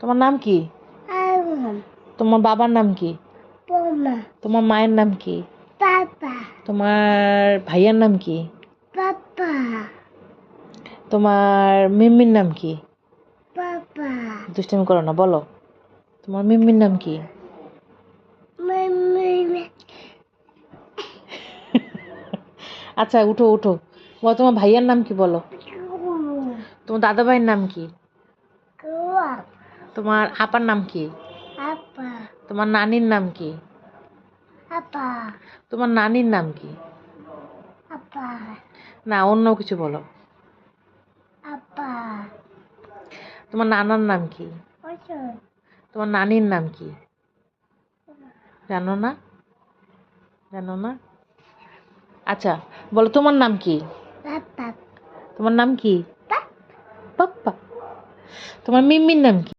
তোমার নাম কি? তোমার বাবার নাম কি? তোমার মায়ের নাম কি? তোমার ভাইয়ার নাম কি? তোমার মিম্মির নাম কি? দুষ্টামি করো না, বলো। তোমার মিম্মির নাম কি? আচ্ছা, উঠো উঠো, বলো তোমার ভাইয়ার নাম কি, বলো। তোমার দাদা ভাইয়ের নাম কি? তোমার আপার নাম কি? তোমার নানির নাম কি? তোমার নানির নাম কি? না, অন্য কিছু বলো। তোমার নানার নাম কি? তোমার নানির নাম কি? জানো না? জানো না? আচ্ছা, বলো তোমার নাম কি? তোমার নাম কি? পাপ্পা। তোমার মিম্মির নাম কি?